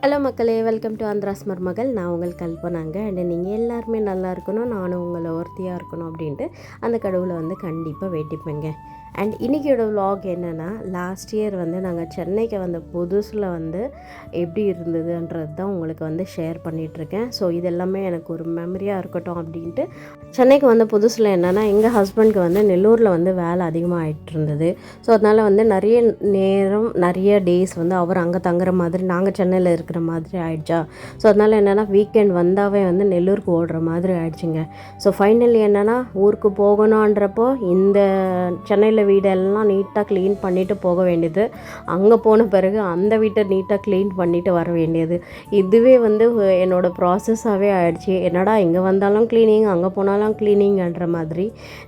Hello மக்களே, welcome to Andhras மருமகள். நான் உங்கள் கல்பனாங்க. அண்ட் நீங்கள் எல்லாருமே நல்லா இருக்கணும், நானும் உங்களை ஒருத்தியாக இருக்கணும் அப்படின்ட்டு அந்த கடவுளை வந்து கண்டிப்பாக வேண்டிப்பேங்க. அண்ட் இன்றைக்கியோட vlog என்னென்னா, லாஸ்ட் இயர் வந்து நாங்கள் சென்னைக்கு வந்த புதுசில் வந்து எப்படி இருந்ததுன்றது தான் உங்களுக்கு வந்து ஷேர் பண்ணிகிட்ருக்கேன். ஸோ இது எல்லாமே எனக்கு ஒரு மெமரியாக இருக்கட்டும் அப்படின்ட்டு. சென்னைக்கு வந்த புதுசில் என்னென்னா, எங்கள் ஹஸ்பண்டுக்கு வந்து நெல்லூரில் வந்து வேலை அதிகமாக ஆகிட்டு இருந்தது. ஸோ அதனால் வந்து நிறைய நேரம் நிறைய டேஸ் வந்து அவர் அங்கே தங்குற மாதிரி, நாங்கள் சென்னையில் இருக்கிற மாதிரி ஆயிடுச்சா. ஸோ அதனால் என்னென்னா, வீக்கெண்ட் வந்தாவே வந்து நெல்லூருக்கு ஓடுற மாதிரி ஆயிடுச்சுங்க. ஸோ ஃபைனலி என்னென்னா, ஊருக்கு போகணுன்றப்போ இந்த சென்னையில் வீடெல்லாம் நீட்டாக க்ளீன் பண்ணிவிட்டு போக வேண்டியது. அங்கே போன பிறகு அந்த வீட்டை நீட்டாக க்ளீன் பண்ணிவிட்டு வர வேண்டியது. இதுவே வந்து என்னோடய ப்ராசஸாகவே ஆகிடுச்சி. என்னடா இங்கே வந்தாலும் க்ளீனிங், அங்கே போனாலும் க்ளீனிங்கன்ற மாதிரி.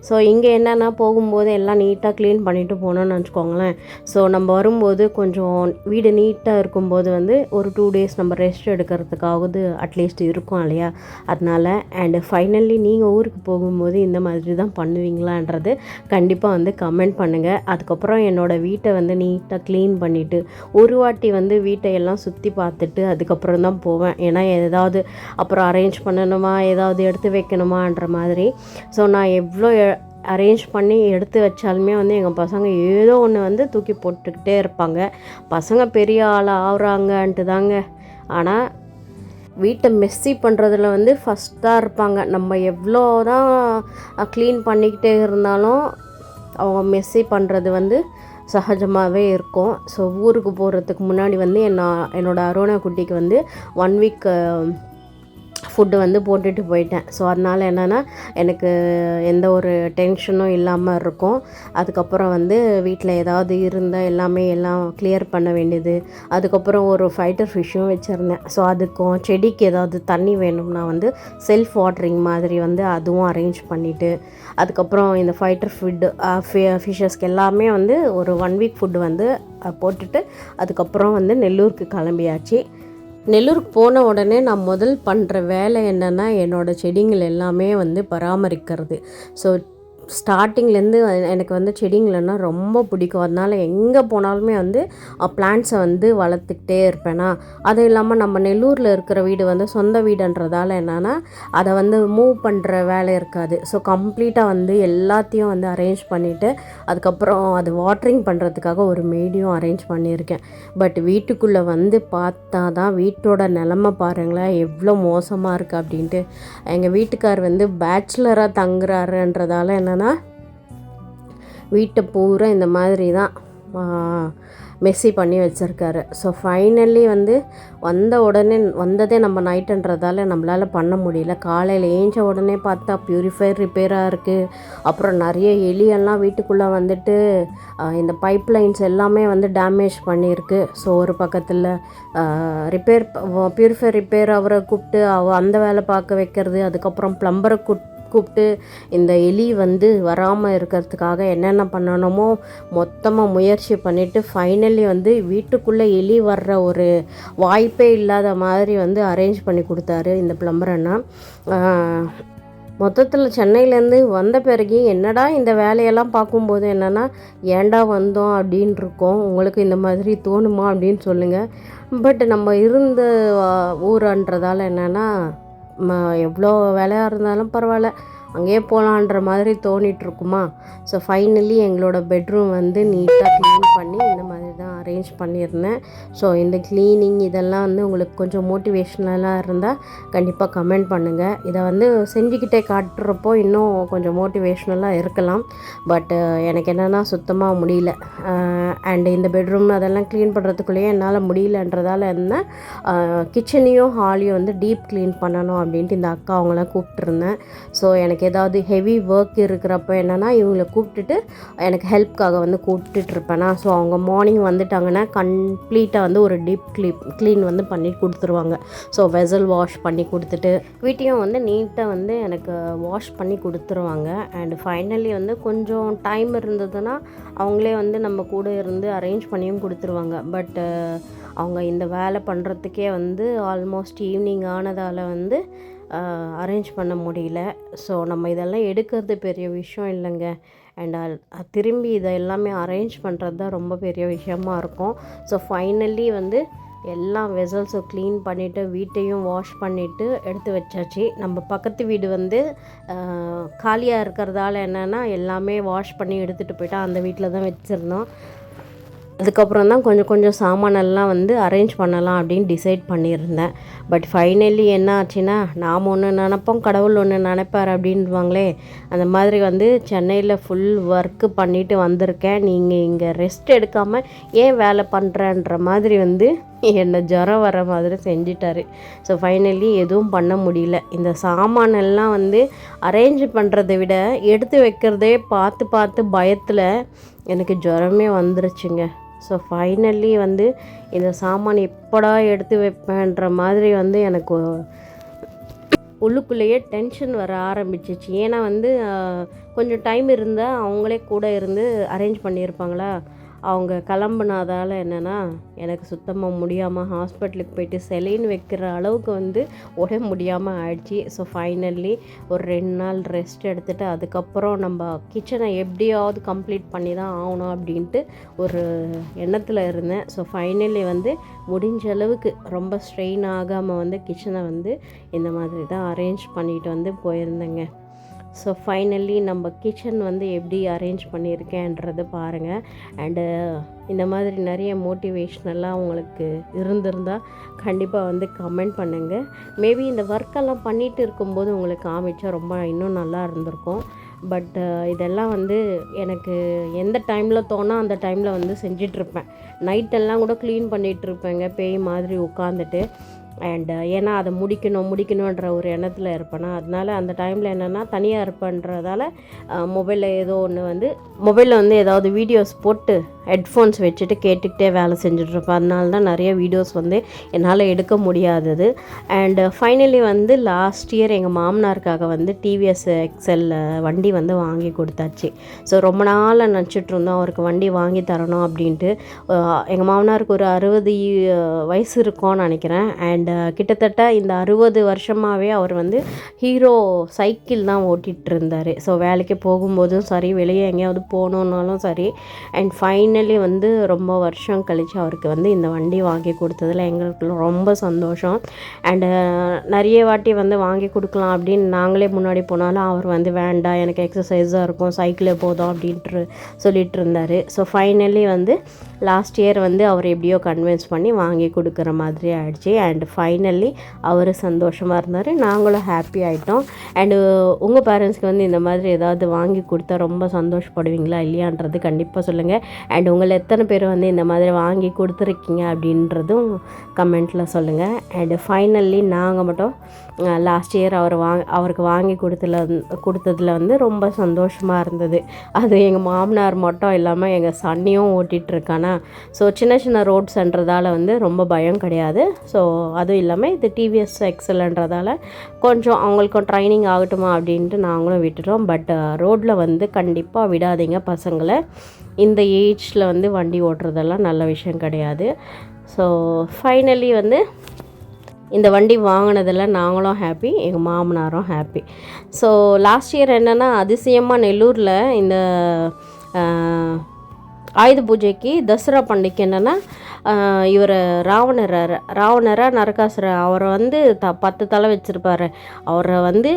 ஸோ இங்கே என்னென்னா, போகும்போது எல்லாம் நீட்டாக க்ளீன் பண்ணிவிட்டு போனோன்னு வச்சுக்கோங்களேன். ஸோ நம்ம வரும்போது கொஞ்சம் வீடு நீட்டாக இருக்கும்போது வந்து ஒரு 2 days நம்ம ரெஸ்ட் எடுக்கிறதுக்காவது அட்லீஸ்ட் இருக்கும் இல்லையா. அதனால் அண்டு ஃபைனலி நீங்கள் ஊருக்கு போகும்போது இந்த மாதிரி தான் பண்ணுவீங்களான்றது கண்டிப்பாக வந்து கமெண்ட் பண்ணுங்கள். அதுக்கப்புறம் என்னோடய வீட்டை வந்து நீட்டாக க்ளீன் பண்ணிவிட்டு ஒரு வாட்டி வந்து வீட்டை எல்லாம் சுற்றி பார்த்துட்டு அதுக்கப்புறம் தான் போவேன். ஏன்னா ஏதாவது அப்புறம் அரேஞ்ச் பண்ணணுமா, ஏதாவது எடுத்து வைக்கணுமான்ற மாதிரி. ஸோ நான் எவ்வளோ அரேஞ்ச் பண்ணி எடுத்து வச்சாலுமே வந்து எங்கள் பசங்க ஏதோ ஒன்று வந்து தூக்கி போட்டுக்கிட்டே இருப்பாங்க. பசங்க பெரிய ஆள் ஆகுறாங்கன்ட்டு தாங்க. ஆனால் வீட்டை மெஸ்ஸி பண்ணுறதுல வந்து ஃபஸ்ட்டாக இருப்பாங்க. நம்ம எவ்வளோ தான் க்ளீன் பண்ணிக்கிட்டே இருந்தாலும் அவங்க மெஸ்ஸி பண்ணுறது வந்து சகஜமாகவே இருக்கும். ஸோ ஊருக்கு போகிறதுக்கு முன்னாடி வந்து என்னோடய அருணா குட்டிக்கு வந்து 1 week ஃபுட்டு வந்து போட்டுட்டு போயிட்டேன். ஸோ அதனால் என்னென்னா, எனக்கு எந்த ஒரு டென்ஷனும் இல்லாமல் இருக்கும். அதுக்கப்புறம் வந்து வீட்டில் ஏதாவது இருந்தால் எல்லாம் கிளியர் பண்ண வேண்டியது. அதுக்கப்புறம் ஒரு ஃபைட்டர் ஃபிஷ்ஷும் வச்சுருந்தேன். ஸோ அதுக்கும் செடிக்கு ஏதாவது தண்ணி வேணும்னா வந்து செல்ஃப் வாட்டரிங் மாதிரி வந்து அதுவும் அரேஞ்ச் பண்ணிவிட்டு, அதுக்கப்புறம் இந்த ஃபைட்டர் ஃபிஷ்ஷஸ்க்கு எல்லாமே வந்து ஒரு 1 week ஃபுட்டு வந்து போட்டுட்டு அதுக்கப்புறம் வந்து நெல்லூருக்கு கிளம்பியாச்சு. நெல்லூருக்கு போன உடனே நான் முதல் பண்ணுற வேலை என்னென்னா, என்னோடய செடிங்கள் எல்லாமே வந்து பராமரிக்கிறது. ஸோ ஸ்டார்டிங்லேருந்து எனக்கு வந்து செடிங்கள்னா ரொம்ப பிடிக்கும். அதனால் எங்கே போனாலுமே வந்து பிளான்ட்ஸை வந்து வளர்த்துக்கிட்டே இருப்பேனா. அதுவும் இல்லாமல் நம்ம நெல்லூரில் இருக்கிற வீடு வந்து சொந்த வீடுன்றதால என்னென்னா, அதை வந்து மூவ் பண்ணுற வேலை இருக்காது. ஸோ கம்ப்ளீட்டாக வந்து எல்லாத்தையும் வந்து அரேஞ்ச் பண்ணிவிட்டு அதுக்கப்புறம் அது வாட்டரிங் பண்ணுறதுக்காக ஒரு மெய்டியும் அரேஞ்ச் பண்ணியிருக்கேன். பட் வீட்டுக்குள்ளே வந்து பார்த்தா தான் வீட்டோட நிலமை பாருங்களேன் எவ்வளோ மோசமாக இருக்குது அப்படின்ட்டு. எங்கள் வீட்டுக்கார் வந்து பேச்சுலராக தங்குறாருன்றதால என்னென்னா, வீட்டை பூரா இந்த மாதிரி தான் மெஸ்ஸி பண்ணி வச்சுருக்காரு. ஸோ ஃபைனலி வந்து வந்ததே நம்ம நைட்டுன்றதால நம்மளால் பண்ண முடியல. காலையில் ஏஞ்ச உடனே பார்த்தா ப்யூரிஃபையர் ரிப்பேராக இருக்குது. அப்புறம் நிறைய எலியெல்லாம் வீட்டுக்குள்ளே வந்துட்டு இந்த பைப் லைன்ஸ் எல்லாமே வந்து டேமேஜ் பண்ணியிருக்கு. ஸோ ஒரு பக்கத்தில் ப்யூரிஃபையர் ரிப்பேர் அவரை கூப்பிட்டு அந்த வேலை பார்க்க வைக்கிறது. அதுக்கப்புறம் ப்ளம்பரை கூப்பிட்டு இந்த எலி வந்து வராமல் இருக்கிறதுக்காக என்னென்ன பண்ணணுமோ மொத்தமாக முயற்சி பண்ணிவிட்டு ஃபைனலி வந்து வீட்டுக்குள்ளே எலி வர்ற ஒரு வாய்ப்பே இல்லாத மாதிரி வந்து அரேஞ்ச் பண்ணி கொடுத்தாரு இந்த பிளம்பரன்னா. மொத்தத்தில் சென்னையிலேருந்து வந்த பிறகு என்னடா இந்த வேலையெல்லாம் பார்க்கும்போது என்னென்னா, ஏண்டா வந்தோம் அப்படின்னு இருக்கோம். உங்களுக்கு இந்த மாதிரி தோணுமா அப்படின்னு சொல்லுங்கள். பட் நம்ம இருந்த ஊருன்றதால என்னென்னா, எவ்வளோ வேலையாக இருந்தாலும் பரவாயில்ல அங்கேயே போகலான்ற மாதிரி தோணிகிட்ருக்குமா. ஸோ ஃபைனலி எங்களோட பெட்ரூம் வந்து நீட்டாக க்ளீன் பண்ணி இந்த மாதிரி தான் அரேஞ்ச் பண்ணியிருந்தேன். ஸோ இந்த க்ளீனிங் இதெல்லாம் வந்து உங்களுக்கு கொஞ்சம் மோட்டிவேஷ்னலாக இருந்தால் கண்டிப்பாக கமெண்ட் பண்ணுங்கள். இதை வந்து செஞ்சுக்கிட்டே காட்டுறப்போ இன்னும் கொஞ்சம் மோட்டிவேஷ்னலாக இருக்கலாம். பட் எனக்கு என்னென்னா சுத்தமாக முடியல. அண்டு இந்த பெட்ரூம் அதெல்லாம் க்ளீன் பண்ணுறதுக்குள்ளேயே என்னால் முடியலன்றதால என்ன, கிச்சனையும் ஹாலையும் வந்து டீப் க்ளீன் பண்ணணும் அப்படின்ட்டு இந்த அக்கா அவங்களாம் கூப்பிட்டுருந்தேன். ஸோ எனக்கு ஏதாவது ஹெவி ஒர்க் இருக்கிறப்ப என்னென்னா இவங்களை கூப்பிட்டுட்டு எனக்கு ஹெல்ப்காக வந்து கூப்பிட்டுட்ருப்பேனா. ஸோ அவங்க மார்னிங் வந்துட்டாங்கன்னா கம்ப்ளீட்டாக வந்து ஒரு டீப் க்ளீன் வந்து பண்ணி கொடுத்துருவாங்க. ஸோ வெசல் வாஷ் பண்ணி கொடுத்துட்டு வீட்டையும் வந்து நீட்டாக வந்து எனக்கு வாஷ் பண்ணி கொடுத்துருவாங்க. அண்டு ஃபைனலி வந்து கொஞ்சம் டைம் இருந்ததுன்னா அவங்களே வந்து நம்ம கூட இருந்து அரேஞ்ச் பண்ணியும் கொடுத்துருவாங்க. பட் அவங்க இந்த வேலை பண்ணுறதுக்கே வந்து ஆல்மோஸ்ட் ஈவினிங் ஆனதால் வந்து அரேஞ்ச் பண்ண முடியல. ஸோ நம்ம இதெல்லாம் எடுக்கிறது பெரிய விஷயம் இல்லைங்க. அண்ட் திரும்பி இதை எல்லாமே அரேஞ்ச் பண்ணுறது தான் ரொம்ப பெரிய விஷயமா இருக்கும். ஸோ ஃபைனலி வந்து எல்லாம் வெசல்ஸும் க்ளீன் பண்ணிவிட்டு வீட்டையும் வாஷ் பண்ணிவிட்டு எடுத்து வச்சாச்சு. நம்ம பக்கத்து வீடு வந்து காலியாக இருக்கிறதால என்னென்னா எல்லாமே வாஷ் பண்ணி எடுத்துகிட்டு போயிட்டா அந்த வீட்டில் தான் வச்சுருந்தோம். அதுக்கப்புறம் தான் கொஞ்சம் கொஞ்சம் சாமானெல்லாம் வந்து அரேஞ்ச் பண்ணலாம் அப்படின்னு டிசைட் பண்ணியிருந்தேன். பட் ஃபைனலி என்ன ஆச்சுன்னா, நாம் ஒன்று நினப்போம், கடவுள் ஒன்று நினைப்பார் அப்படின்வாங்களே, அந்த மாதிரி வந்து சென்னையில் ஃபுல் ஒர்க்கு பண்ணிவிட்டு வந்திருக்கேன். நீங்கள் இங்கே ரெஸ்ட் எடுக்காமல் ஏன் வேலை பண்ணுறன்ற மாதிரி வந்து என்னை ஜுரம் வர மாதிரி செஞ்சிட்டாரு. ஸோ ஃபைனலி எதுவும் பண்ண முடியல. இந்த சாமானெல்லாம் வந்து அரேஞ்ச் பண்ணுறதை விட எடுத்து வைக்கிறதே பார்த்து பார்த்து பயத்தில் எனக்கு ஜுரமே வந்துருச்சுங்க. ஸோ ஃபைனலி வந்து இந்த சாமான் எப்படா எடுத்து வைப்பேன்ற மாதிரி வந்து எனக்கு உள்ளுக்குள்ளேயே டென்ஷன் வர ஆரம்பிச்சிச்சு. ஏன்னா வந்து கொஞ்சம் டைம் இருந்தால் அவங்களே கூட இருந்து அரேஞ்ச் பண்ணியிருப்பாங்களா. அவங்க கிளம்புனதால் என்னென்னா எனக்கு சுத்தமாக முடியாமல் ஹாஸ்பிட்டலுக்கு போயிட்டு செலைன் வைக்கிற அளவுக்கு வந்து உடம்பு முடியாமல் ஆயிடுச்சு. ஸோ ஃபைனலி ஒரு 2 நாள் ரெஸ்ட் எடுத்துகிட்டு அதுக்கப்புறம் நம்ம கிச்சனை எப்படியாவது கம்ப்ளீட் பண்ணி தான் ஆகணும் அப்படின்ட்டு ஒரு எண்ணத்தில் இருந்தேன். ஸோ ஃபைனலி வந்து முடிஞ்ச அளவுக்கு ரொம்ப ஸ்ட்ரெயின் ஆகாமல் வந்து கிச்சனை வந்து இந்த மாதிரி தான் அரேஞ்ச் பண்ணிட்டு வந்து போயிருந்தேங்க. ஸோ ஃபைனலி நம்ம கிச்சன் வந்து எப்படி அரேஞ்ச் பண்ணியிருக்கேன்றது பாருங்கள். அண்டு இந்த மாதிரி நிறைய மோட்டிவேஷ்னலாக உங்களுக்கு இருந்திருந்தால் கண்டிப்பாக வந்து கமெண்ட் பண்ணுங்கள். மேபி இந்த ஒர்க்கெல்லாம் பண்ணிகிட்டு இருக்கும்போது உங்களுக்கு காமிச்சா ரொம்ப இன்னும் நல்லா இருந்திருக்கும். பட் இதெல்லாம் வந்து எனக்கு எந்த டைமில் தோணா அந்த டைமில் வந்து செஞ்சிட்ருப்பேன். நைட்டெல்லாம் கூட க்ளீன் பண்ணிகிட்ருப்பேங்க பேய் மாதிரி உட்காந்துட்டு. அண்டு ஏன்னா அதை முடிக்கணுன்ற ஒரு எண்ணத்தில் இருப்பேனா, அதனால் அந்த டைமில் என்னென்னா தனியாக இருப்பேன்றதால மொபைலில் வந்து ஏதாவது வீடியோஸ் போட்டு ஹெட்ஃபோன்ஸ் வச்சுட்டு கேட்டுக்கிட்டே வேலை செஞ்சுட்ருப்பேன். அதனால தான் நிறைய வீடியோஸ் வந்து என்னால் எடுக்க முடியாதது. அண்டு ஃபைனலி வந்து லாஸ்ட் இயர் எங்கள் மாமனாருக்காக வந்து டிவிஎஸ் எக்ஸல் வண்டி வந்து வாங்கி கொடுத்தாச்சு. ஸோ ரொம்ப நாளாக நினச்சிட்ருந்தோம் அவருக்கு வண்டி வாங்கி தரணும் அப்படின்ட்டு. எங்கள் மாமனாருக்கு ஒரு 60 வயசு இருக்கும்னு நினைக்கிறேன். அண்ட் கிட்டத்தட்ட இந்த 60 வருஷமாகவே அவர் வந்து ஹீரோ சைக்கிள் தான் ஓட்டிகிட்டு இருந்தார். ஸோ வேலைக்கு போகும்போதும் சரி, வெளியே எங்கேயாவது போகணுன்னாலும் சரி. அண்ட் ஃபைனலி வந்து ரொம்ப வருஷம் கழித்து அவருக்கு வந்து இந்த வண்டி வாங்கி கொடுத்ததில் எங்களுக்கு ரொம்ப சந்தோஷம். அண்டு நிறைய வாட்டி வந்து வாங்கி கொடுக்கலாம் அப்படின்னு நாங்களே முன்னாடி போனாலும் அவர் வந்து வேண்டாம், எனக்கு எக்ஸசைஸாக இருக்கும், சைக்கிளே போதும் அப்படின்ட்டு சொல்லிகிட்டு இருந்தார். ஸோ ஃபைனலி வந்து லாஸ்ட் இயர் வந்து அவர் எப்படியோ கன்வின்ஸ் பண்ணி வாங்கி கொடுக்குற மாதிரி ஆயிடுச்சு. அண்ட் ஃபைனலி அவர் சந்தோஷமாக இருந்தார், நாங்களும் ஹாப்பி ஆகிட்டோம். அண்டு உங்கள் பேரண்ட்ஸ்க்கு வந்து இந்த மாதிரி ஏதாவது வாங்கி கொடுத்தா ரொம்ப சந்தோஷப்படுவீங்களா இல்லையான்றது கண்டிப்பாக சொல்லுங்கள். அண்ட் உங்களை எத்தனை பேர் வந்து இந்த மாதிரி வாங்கி கொடுத்துருக்கீங்க அப்படின்றதும் கமெண்ட்டில் சொல்லுங்கள். அண்டு ஃபைனலி நாங்கள் மட்டும் லாஸ்ட் இயர் அவருக்கு வாங்கி கொடுத்ததில் வந்து ரொம்ப சந்தோஷமாக இருந்தது. அது எங்கள் மாமனார் மட்டும் இல்லாமல் எங்கள் சன்னியும் ஓட்டிகிட்ருக்கானா. ஸோ சின்ன சின்ன ரோட்ஸ்ன்றதால வந்து ரொம்ப பயம் கிடையாது. ஸோ அதுவும் இல்லாமல் இது டிவிஎஸ் எக்ஸல்ன்றதால கொஞ்சம் அவங்களுக்கும் ட்ரைனிங் ஆகட்டுமா அப்படின்ட்டு நாங்களும் விட்டுட்டோம். பட் ரோட்டில் வந்து கண்டிப்பாக விடாதீங்க பசங்களை. இந்த ஏஜில் வந்து வண்டி ஓட்டுறதெல்லாம் நல்ல விஷயம் கிடையாது. ஸோ ஃபைனலி வந்து இந்த வண்டி வாங்கினதில் நாங்களும் ஹாப்பி, எங்கள் மாமனாரும் ஹாப்பி. ஸோ லாஸ்ட் இயர் என்னென்னா அதிசயமாக நெல்லூரில் இந்த ஆயுத பூஜைக்கு தசரா பண்டிகைக்கு என்னென்னா இவர் ராவணரா நரகாசுர அவரை வந்து 10 தலை வச்சுருப்பார். அவரை வந்து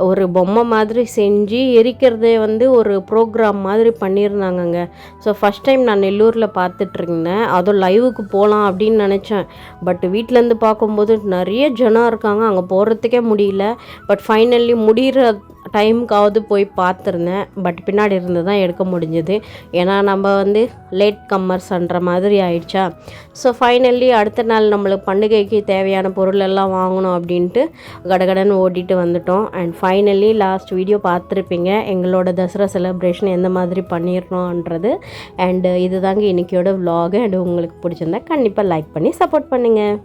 ஒரு பொம்மை மாதிரி செஞ்சு எரிக்கிறதே வந்து ஒரு ப்ரோக்ராம் மாதிரி பண்ணியிருந்தாங்கங்க. ஸோ ஃபஸ்ட் டைம் நான் நெல்லூரில் பார்த்துட்ருந்தேன். அதுவும் லைவுக்கு போகலாம் அப்படின்னு நினச்சேன். பட் வீட்டிலேருந்து பார்க்கும்போது நிறைய ஜனம் இருக்காங்க, அங்கே போகிறதுக்கே முடியல. பட் ஃபைனலி முடிகிற டைமுக்காவது போய் பார்த்துருந்தேன். பட் பின்னாடி இருந்து தான் எடுக்க முடிஞ்சது. ஏன்னா நம்ம வந்து லேட் கம்மர்ஸ்ன்ற மாதிரி ஆயிடுச்சா. ஸோ ஃபைனலி அடுத்த நாள் நம்மளுக்கு பண்டிகைக்கு தேவையான பொருள் எல்லாம் வாங்கணும் அப்படின்ட்டு கடகடன்னு ஓட்டிகிட்டு வந்துட்டோம். அண்ட் ஃபைனலி லாஸ்ட் வீடியோ பார்த்துருப்பீங்க எங்களோட தசரா செலிப்ரேஷன் எந்த மாதிரி பண்ணிடணுன்றது. அண்டு இது தாங்க இன்றைக்கியோட விலாகு. அண்டு உங்களுக்கு பிடிச்சிருந்தா கண்டிப்பாக லைக் பண்ணி சப்போர்ட் பண்ணுங்கள்.